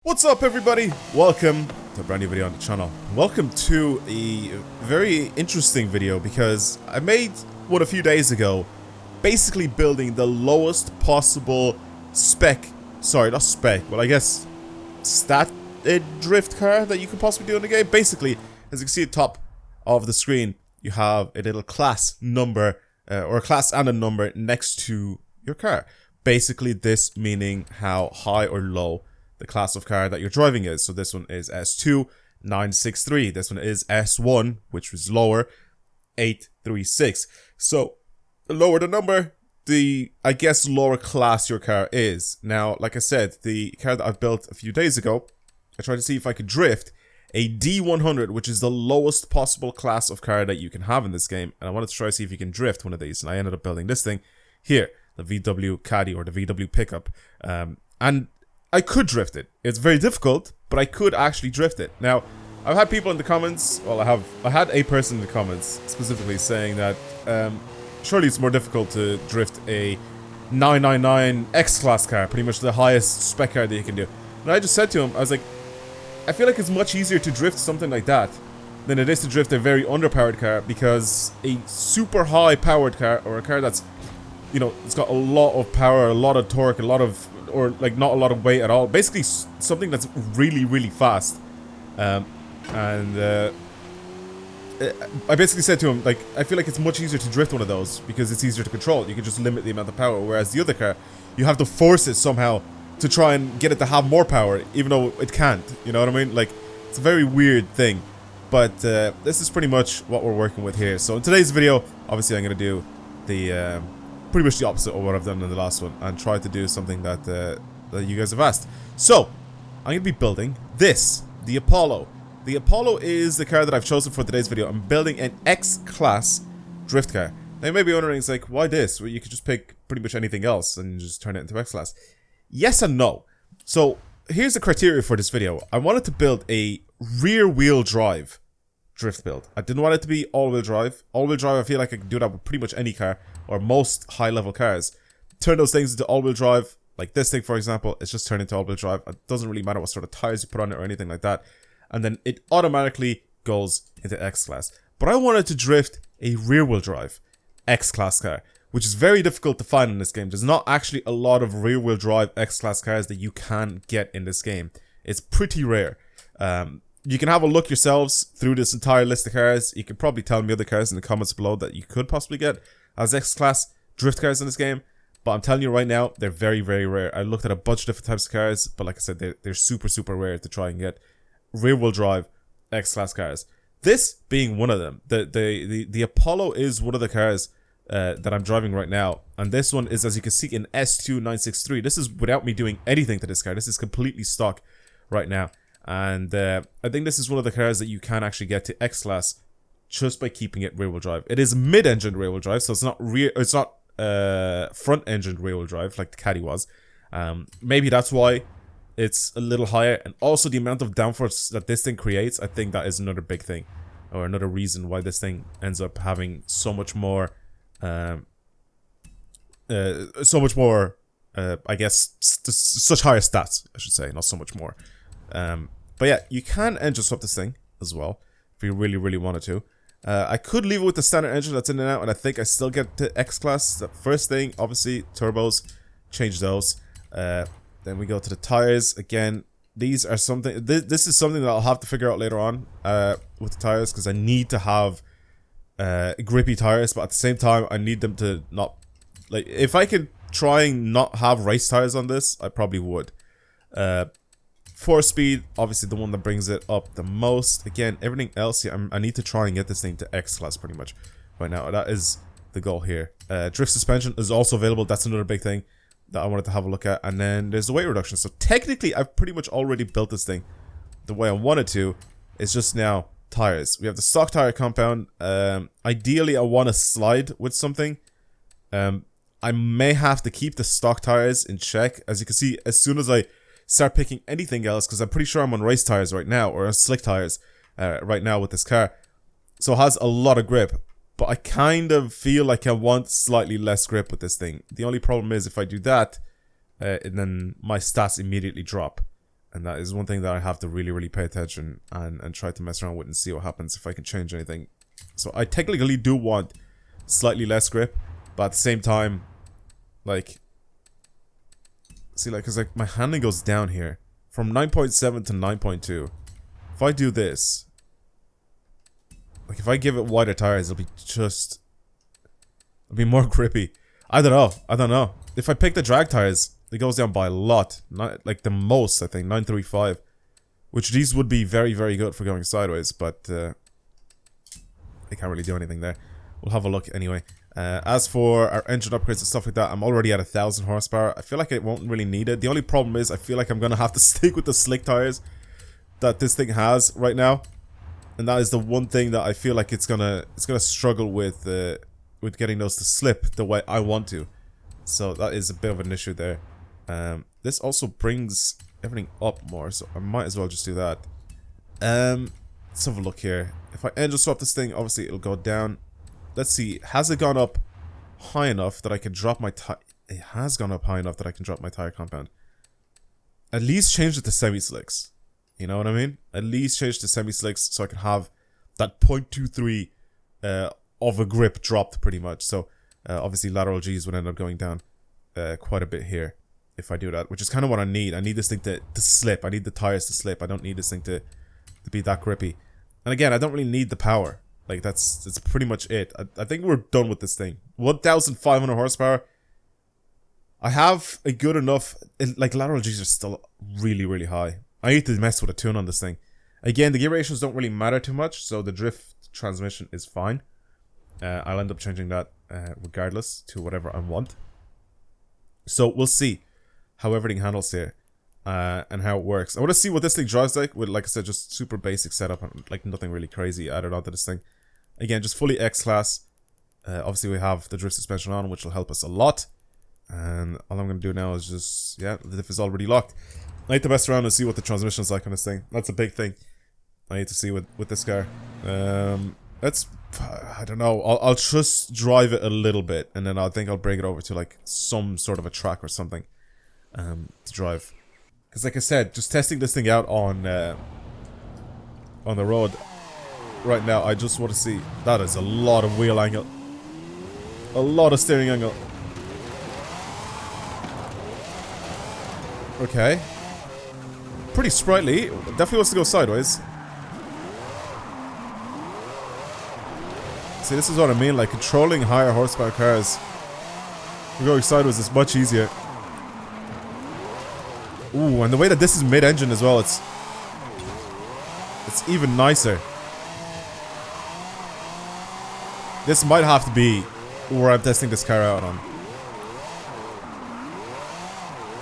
What's up, everybody? Welcome to a brand new video on the channel. Welcome to a very interesting video because I made one a few days ago, basically building the lowest possible spec, sorry, not spec, well I guess stat drift car that you could possibly do in the game. Basically, as you can see at the top of the screen, you have a little class number, or a class and a number next to your car. Basically, this meaning how high or low the class of car that you're driving is. So this one is S2 963. This one is S1, which was lower, 836. So the lower the number, the I guess lower class your car is. Now, like I said, the car that I've built a few days ago, I tried to see if I could drift a D100, which is the lowest possible class of car that you can have in this game. And I wanted to try to see if you can drift one of these. And I ended up building this thing here, the VW Caddy or the VW pickup. And I could drift it. It's very difficult, but I could actually drift it. Now, I've had people in the comments, well, I had a person in the comments specifically saying that surely it's more difficult to drift a 999 X-Class car, pretty much the highest spec car that you can do. And I just said to him, I was like, I feel like it's much easier to drift something like that than it is to drift a very underpowered car, because a super high powered car, or a car that's, you know, it's got a lot of power, a lot of torque, a lot of, or like not a lot of weight at all, basically something that's really, really fast. I basically said to him, like, I feel like it's much easier to drift one of those because it's easier to control. You can just limit the amount of power, whereas the other car, you have to force it somehow to try and get it to have more power, even though it can't. You know what I mean? Like, it's a very weird thing. But this is pretty much what we're working with here. So in today's video, obviously I'm going to do the pretty much the opposite of what I've done in the last one, and try to do something that that you guys have asked. So I'm going to be building this, the Apollo. The Apollo is the car that I've chosen for today's video. I'm building an X-Class drift car. Now you may be wondering, it's like, why this? Well, you could just pick pretty much anything else and just turn it into X-Class. Yes and no. So here's the criteria for this video. I wanted to build a rear-wheel drive drift build. I didn't want it to be all-wheel drive. All-wheel drive, I feel like I can do that with pretty much any car, or most high-level cars. Turn those things into all-wheel drive, like this thing, for example, it's just turned into all-wheel drive. It doesn't really matter what sort of tires you put on it or anything like that. And then it automatically goes into X-Class. But I wanted to drift a rear-wheel drive X-Class car, which is very difficult to find in this game. There's not actually a lot of rear-wheel drive X-Class cars that you can get in this game. It's pretty rare. You can have a look yourselves through this entire list of cars. You can probably tell me other cars in the comments below that you could possibly get as X-Class drift cars in this game. But I'm telling you right now, they're very, very rare. I looked at a bunch of different types of cars, but like I said, they're super, super rare to try and get rear-wheel drive X-Class cars. This being one of them. The Apollo is one of the cars that I'm driving right now. And this one is, as you can see, an S2 963. This is without me doing anything to this car. This is completely stock right now. And I think this is one of the cars that you can actually get to X-Class just by keeping it rear-wheel drive. It is mid-engine rear-wheel drive, so it's not front-engine rear-wheel drive like the Caddy was. Maybe that's why it's a little higher. And also the amount of downforce that this thing creates, I think that is another big thing, or another reason why this thing ends up having so much more, I guess, such higher stats, I should say, not so much more. But yeah, you can engine swap this thing as well if you really, really wanted to. I could leave it with the standard engine that's in and out, and I think I still get to X-Class. The first thing, obviously, turbos, change those. Then we go to the tires. Again, these are something, this is something that I'll have to figure out later on with the tires, because I need to have grippy tires, but at the same time, I need them to not, like, if I could try and not have race tires on this, I probably would. 4-speed, obviously the one that brings it up the most. Again, everything else, yeah, I need to try and get this thing to X-Class pretty much right now. That is the goal here. Drift suspension is also available. That's another big thing that I wanted to have a look at. And then there's the weight reduction. So technically, I've pretty much already built this thing the way I wanted to. It's just now tires. We have the stock tire compound. Ideally, I want to slide with something. I may have to keep the stock tires in check. As you can see, as soon as I start picking anything else, because I'm pretty sure I'm on race tires right now, or slick tires right now with this car, so it has a lot of grip, but I kind of feel like I want slightly less grip with this thing. The only problem is if I do that, and then my stats immediately drop. And that is one thing that I have to really pay attention and try to mess around with and see what happens if I can change anything. So I technically do want slightly less grip, but at the same time, like, see, like, cause like my handling goes down here from 9.7 to 9.2. If I do this, like, if I give it wider tires, it'll be more grippy. I don't know. If I pick the drag tires, it goes down by a lot. Not like the most, I think, 935. Which these would be very good for going sideways, but I can't really do anything there. We'll have a look anyway. As for our engine upgrades and stuff like that, I'm already at 1,000 horsepower. I feel like I won't really need it. The only problem is I feel like I'm gonna have to stick with the slick tires that this thing has right now, and that is the one thing that I feel like it's gonna struggle with getting those to slip the way I want to. So that is a bit of an issue there. This also brings everything up more, so I might as well just do that. Let's have a look here. If I engine swap this thing, obviously it'll go down. Let's see, has it gone up high enough that I can drop my tire? It has gone up high enough that I can drop my tire compound. At least change it to semi-slicks. You know what I mean? At least change to semi-slicks so I can have that 0.23 of a grip dropped pretty much. So obviously lateral G's would end up going down quite a bit here if I do that, which is kind of what I need. I need this thing to slip. I need the tires to slip. I don't need this thing to be that grippy. And again, I don't really need the power. Like, that's pretty much it. I think we're done with this thing. 1,500 horsepower. I have a good enough... like, lateral G's are still really high. I need to mess with a tune on this thing. Again, the gear ratios don't really matter too much, so the drift transmission is fine. I'll end up changing that regardless to whatever I want. So, we'll see how everything handles here. And how it works. I want to see what this thing drives like with, like I said, just super basic setup and like nothing really crazy added onto this thing. Again, just fully X-Class. Obviously we have the drift suspension on, which will help us a lot. And all I'm going to do now is just, yeah, the diff is already locked. I need to mess around and see what the transmission is like on this thing. That's a big thing I need to see with this car. Let's, I don't know, I'll just drive it a little bit, and then I think I'll bring it over to like some sort of a track or something to drive. Because like I said, just testing this thing out on the road right now, I just want to see. That is a lot of wheel angle. A lot of steering angle. Okay. Pretty sprightly. Definitely wants to go sideways. See, this is what I mean. Like, controlling higher horsepower cars, going sideways is much easier. Ooh, and the way that this is mid-engine as well, it's even nicer. This might have to be where I'm testing this car out on.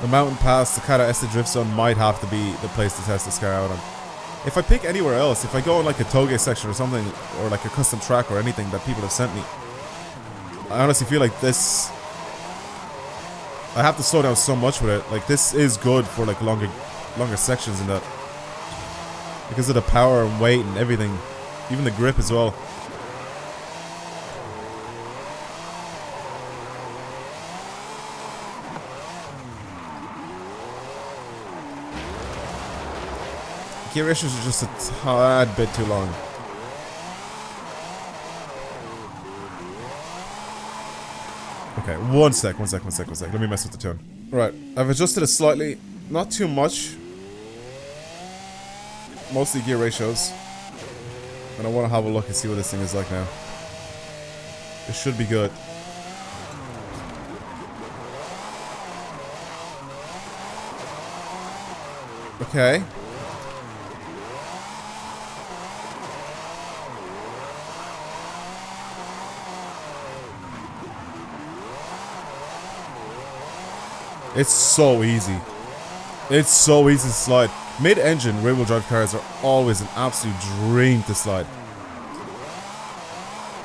The mountain pass, the Kata Este drift zone might have to be the place to test this car out on. If I pick anywhere else, if I go on like a toge section or something, or like a custom track or anything that people have sent me, I honestly feel like this... I have to slow down so much with it. Like, this is good for like longer sections and that. Because of the power and weight and everything. Even the grip as well. Gear ratios are just a tad bit too long. Okay, one sec. Let me mess with the tune. Right, I've adjusted it slightly. Not too much. Mostly gear ratios. And I want to have a look and see what this thing is like now. It should be good. Okay. It's so easy. It's so easy to slide. Mid-engine rear-wheel drive cars are always an absolute dream to slide.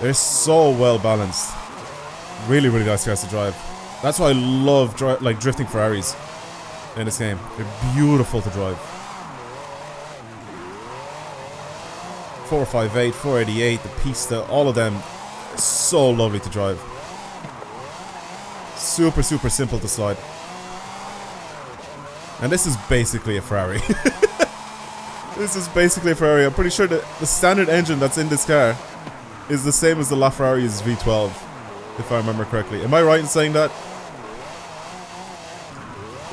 They're so well balanced. Really nice cars to drive. That's why I love drifting Ferraris in this game. They're beautiful to drive. 458, 488, the Pista, all of them so lovely to drive. Super simple to slide. And this is basically a Ferrari. This is basically a Ferrari. I'm pretty sure that the standard engine that's in this car is the same as the LaFerrari's V12, if I remember correctly. Am I right in saying that?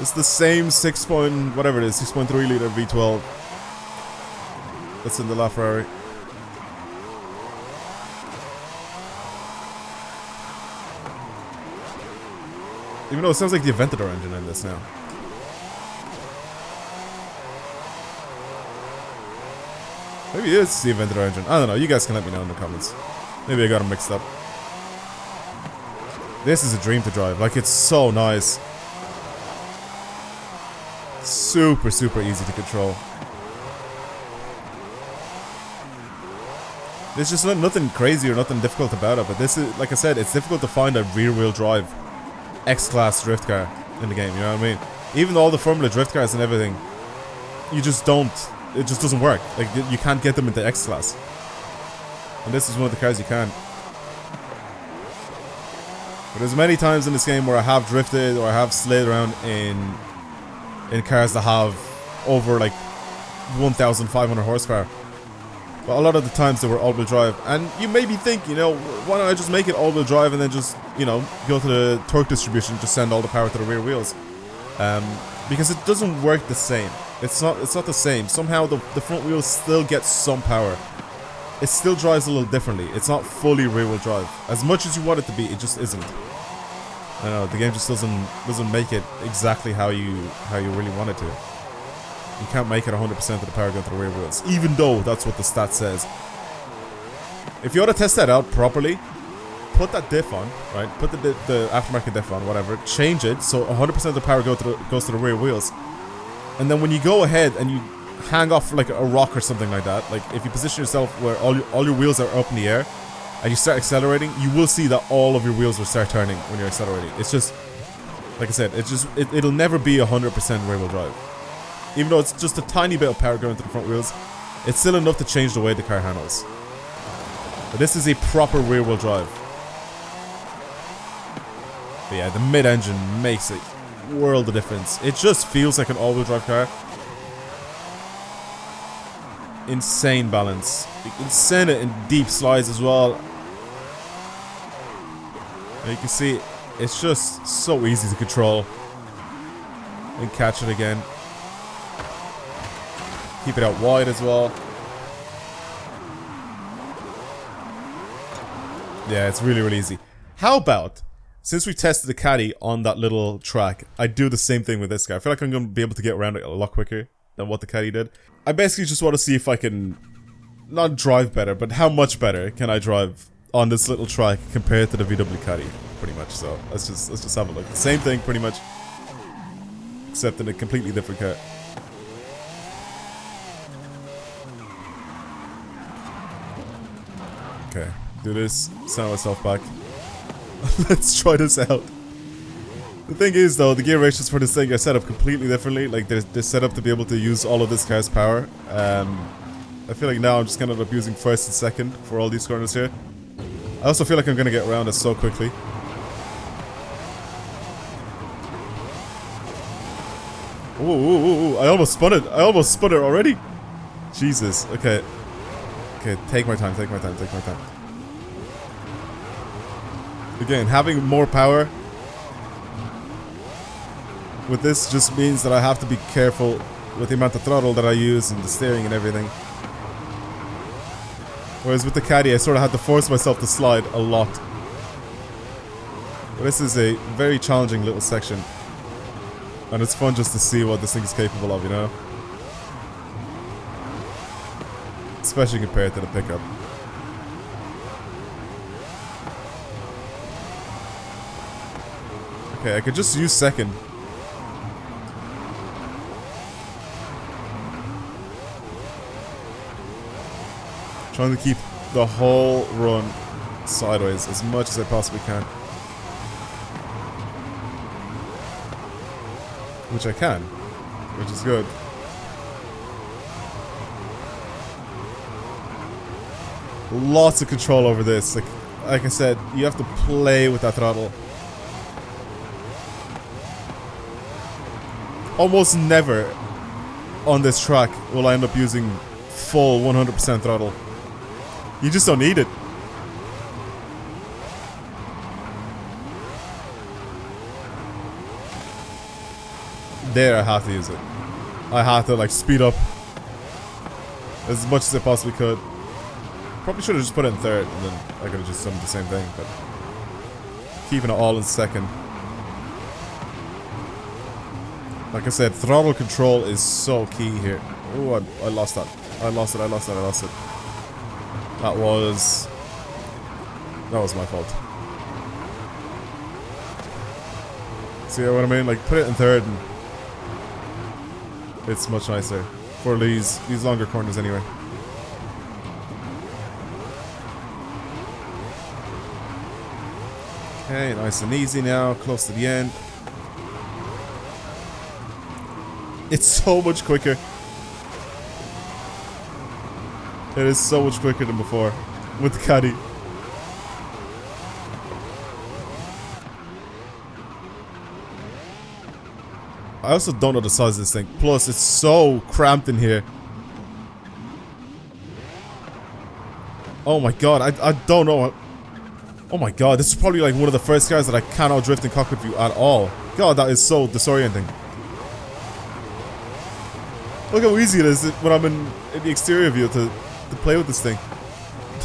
It's the same 6.3 liter V12 that's in the LaFerrari. Even though it sounds like the Aventador engine in this now. Maybe it is the Aventador engine. I don't know. You guys can let me know in the comments. Maybe I got them mixed up. This is a dream to drive. Like, it's so nice. Super, super easy to control. There's just nothing crazy or nothing difficult about it. But this is, like I said, it's difficult to find a rear-wheel drive X-Class drift car in the game. You know what I mean? Even all the Formula drift cars and everything, you just don't. It just doesn't work. Like, you can't get them into X-Class. And this is one of the cars you can. But there's many times in this game where I have drifted or I have slid around in cars that have over like 1,500 horsepower. But a lot of the times they were all-wheel drive. And you maybe think, you know, why don't I just make it all-wheel drive and then just, you know, go to the torque distribution, just send all the power to the rear wheels. Because it doesn't work the same. It's not the same. Somehow the front wheels still get some power. It still drives a little differently. It's not fully rear-wheel drive. As much as you want it to be, it just isn't. I don't know, the game just doesn't make it exactly how you really want it to. You can't make it 100% of the power going to the rear wheels, even though that's what the stat says. If you want to test that out properly, put that diff on, right? Put the aftermarket diff on, whatever. Change it so 100% of the power goes to the rear wheels. And then when you go ahead and you hang off like a rock or something like that, like if you position yourself where all your wheels are up in the air and you start accelerating, you will see that all of your wheels will start turning when you're accelerating. It's just, like I said, it'll never be 100% rear wheel drive. Even though it's just a tiny bit of power going to the front wheels, it's still enough to change the way the car handles. But this is a proper rear wheel drive. But yeah, the mid-engine makes a world of difference. It just feels like an all-wheel drive car. Insane balance. You can send it in deep slides as well. And you can see it's just so easy to control. And catch it again. Keep it out wide as well. Yeah, it's really, really easy. How about, since we tested the caddy on that little track, I do the same thing with this guy. I feel like I'm going to be able to get around it a lot quicker than what the caddy did. I basically just want to see if I can not drive better, but how much better can I drive on this little track compared to the VW caddy, pretty much. So let's just have a look. Same thing, pretty much, except in a completely different car. Okay, do this, send myself back. Let's try this out. The thing is though, the gear ratios for this thing are set up completely differently. Like they're set up to be able to use all of this car's power. I feel like now I'm just kind of abusing first and second for all these corners here. I also feel like I'm gonna get around it so quickly. Ooh, I almost spun it. I almost spun it already. Jesus, okay. Okay, take my time, take my time, take my time. Again, having more power with this just means that I have to be careful with the amount of throttle that I use and the steering and everything. Whereas with the caddy, I sort of had to force myself to slide a lot. But this is a very challenging little section. And it's fun just to see what this thing is capable of, you know? Especially compared to the pickup. Okay, I could just use second. Trying to keep the whole run sideways as much as I possibly can. Which I can, which is good. Lots of control over this. Like I said, you have to play with that throttle. almost never on this track will I end up using full 100% throttle. You just don't need it. There, I have to use it. I have to like speed up as much as I possibly could. Probably should have just put it in third, and then I could have just done the same thing, but keeping it all in second. Like I said, throttle control is so key here. Oh, I lost that. I lost it. That was my fault. See what I mean? Like, put it in third, and it's much nicer for these longer corners anyway. Okay, nice and easy now, close to the end. It's so much quicker. It is so much quicker than before with the caddy. I also don't know the size of this thing. Plus, it's so cramped in here. Oh my god, I don't know. Oh my god, this is probably like one of the first cars that I cannot drift in cockpit view at all. God, that is so disorienting. Look how easy it is when I'm in the exterior view to play with this thing.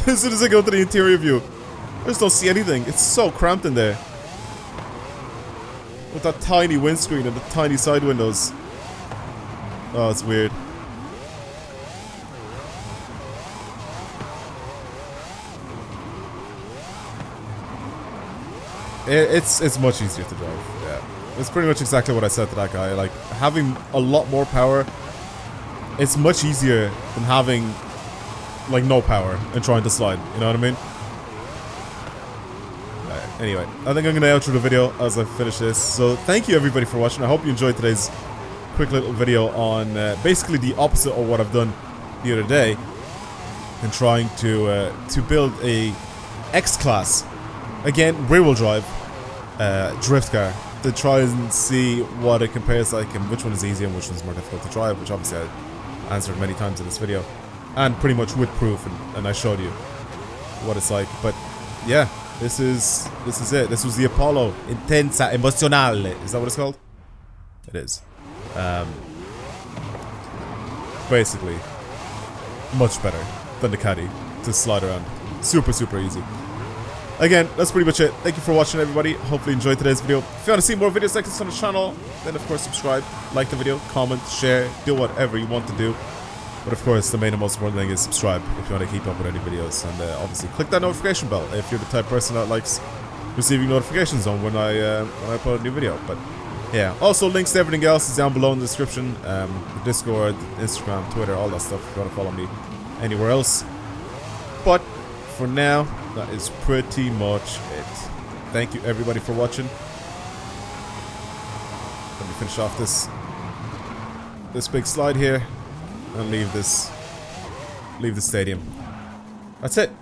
As soon as I go to the interior view, I just don't see anything. It's so cramped in there. With that tiny windscreen and the tiny side windows. Oh, it's weird. It's much easier to drive, yeah. It's pretty much exactly what I said to that guy. Like, having a lot more power, it's much easier than having, like, no power and trying to slide. You know what I mean? Anyway, I think I'm going to outro the video as I finish this. So, thank you everybody for watching. I hope you enjoyed today's quick little video on basically the opposite of what I've done the other day. And trying to build a X-Class, again, rear-wheel drive, drift car. To try and see what it compares like and which one is easier and which one is more difficult to drive. Which obviously I answered many times in this video. And pretty much with proof, and I showed you what it's like. But yeah. This is it. This was the Apollo Intensa Emozionale. Is that what it's called? It is. Basically, much better than the Caddy to slide around. Super, super easy. Again, that's pretty much it. Thank you for watching, everybody. Hopefully you enjoyed today's video. If you want to see more videos like this on the channel, then of course subscribe, like the video, comment, share, do whatever you want to do. But of course, the main and most important thing is subscribe if you want to keep up with any videos. And obviously, click that notification bell if you're the type of person that likes receiving notifications on when I upload a new video. But yeah, also links to everything else is down below in the description. The Discord, Instagram, Twitter, all that stuff if you want to follow me anywhere else. But for now, that is pretty much it. Thank you everybody for watching. Let me finish off this big slide here. And leave the stadium. That's it.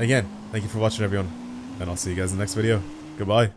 Again, thank you for watching, everyone, and I'll see you guys in the next video. Goodbye.